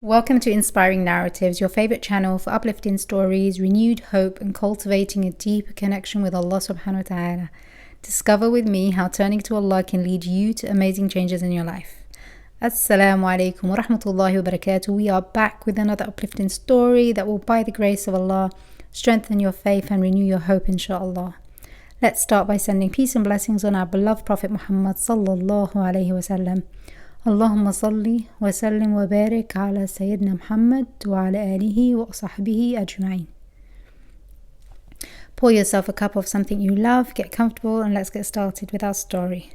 Welcome to Inspiring Narratives, your favorite channel for uplifting stories, renewed hope, and cultivating a deeper connection with Allah subhanahu wa ta'ala. Discover with me how turning to Allah can lead you to amazing changes in your life. Assalamu alaikum wa rahmatullahi wa barakatuh. We are back with another uplifting story that will, by the grace of Allah, strengthen your faith and renew your hope, inshallah. Let's start by sending peace and blessings on our beloved Prophet Muhammad sallallahu alaihi wasallam. Allahumma salli wa sallim wa barik ala Sayyidina Muhammad wa ala alihi wa sahbihi ajma'in. Pour yourself a cup of something you love, get comfortable, and let's get started with our story.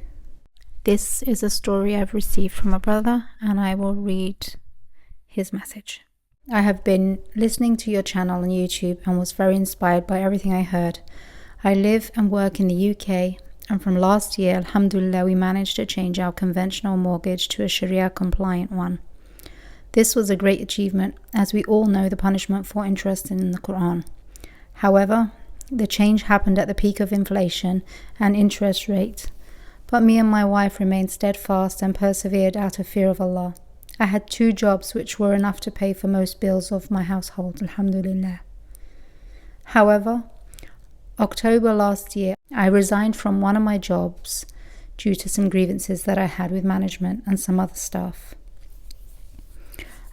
This is a story I've received from a brother, and I will read his message. I have been listening to your channel on YouTube and was very inspired by everything I heard. I live and work in the UK, and from last year, alhamdulillah, we managed to change our conventional mortgage to a Sharia compliant one. This was a great achievement, as we all know the punishment for interest in the Quran. However, the change happened at the peak of inflation and interest rate, but me and my wife remained steadfast and persevered out of fear of Allah. I had 2 jobs which were enough to pay for most bills of my household, alhamdulillah. However, October last year, I resigned from one of my jobs due to some grievances that I had with management and some other staff.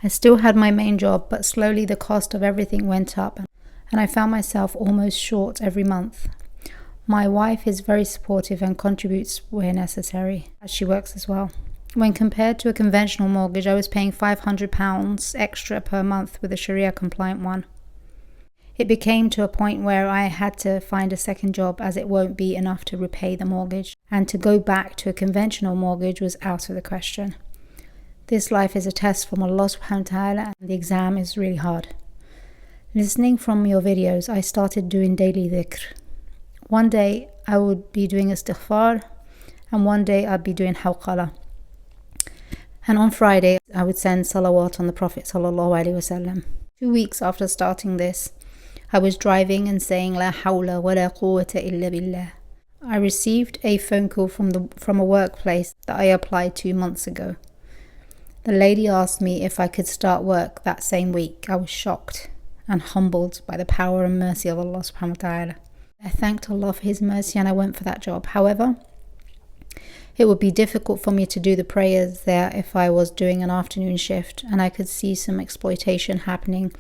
I still had my main job, but slowly the cost of everything went up and I found myself almost short every month. My wife is very supportive and contributes where necessary, as she works as well. When compared to a conventional mortgage, I was paying £500 extra per month with a Sharia compliant one. It became to a point where I had to find a second job, as it won't be enough to repay the mortgage, and to go back to a conventional mortgage was out of the question. This life is a test from Allah subhanahu wa ta'ala, and the exam is really hard. Listening from your videos, I started doing daily dhikr. One day I would be doing istighfar, and one day I'd be doing Hawqala. And on Friday I would send salawat on the Prophet sallallahu alaihi wasallam. 2 weeks after starting this, I was driving and saying La hawla wa la quwwata illa billah. I received a phone call from a workplace that I applied 2 months ago. The lady asked me if I could start work that same week. I was shocked and humbled by the power and mercy of Allah subhanahu wa ta'ala. I thanked Allah for His mercy and I went for that job. However, it would be difficult for me to do the prayers there if I was doing an afternoon shift, and I could see some exploitation happening,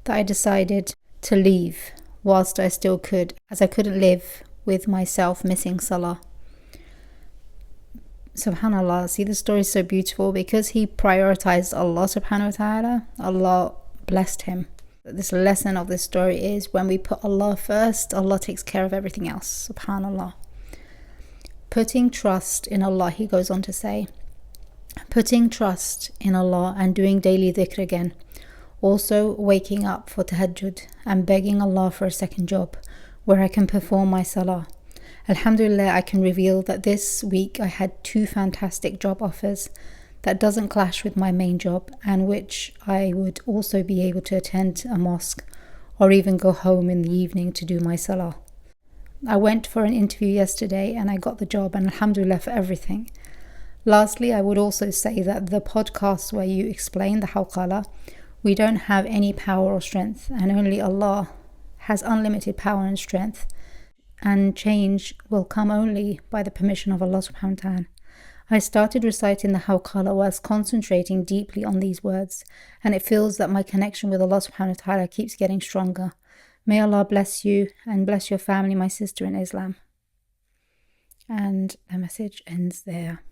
that I decided to leave whilst I still could, as I couldn't live with myself missing Salah. Subhanallah, see, the story is so beautiful because he prioritized Allah subhanahu wa ta'ala. Allah blessed him. This lesson of this story is when we put Allah first, Allah takes care of everything else. Subhanallah. Putting trust in Allah, he goes on to say, putting trust in Allah and doing daily dhikr again. Also waking up for tahajjud and begging Allah for a second job where I can perform my salah. Alhamdulillah, I can reveal that this week I had 2 fantastic job offers that doesn't clash with my main job, and which I would also be able to attend a mosque or even go home in the evening to do my salah. I went for an interview yesterday and I got the job, and alhamdulillah for everything. Lastly, I would also say that the podcasts where you explain the Hawqala, we don't have any power or strength, and only Allah has unlimited power and strength, and change will come only by the permission of Allah subhanahu wa ta'ala. I started reciting the Hawqala whilst concentrating deeply on these words, and it feels that my connection with Allah subhanahu wa ta'ala keeps getting stronger. May Allah bless you and bless your family, my sister in Islam. And the message ends there.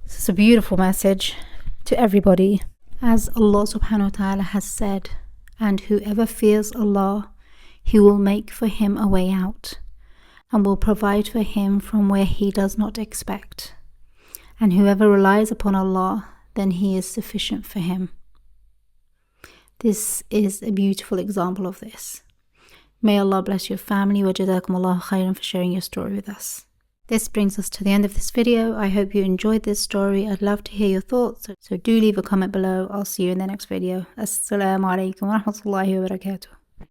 It's a beautiful message to everybody. As Allah subhanahu wa ta'ala has said, and whoever fears Allah, He will make for him a way out, and will provide for him from where he does not expect. And whoever relies upon Allah, then He is sufficient for him. This is a beautiful example of this. May Allah bless your family. Wa jazakumullahu khairan for sharing your story with us. This brings us to the end of this video. I hope you enjoyed this story. I'd love to hear your thoughts, so do leave a comment below. I'll see you in the next video. Assalamu alaikum wa rahmatullahi wa barakatuh.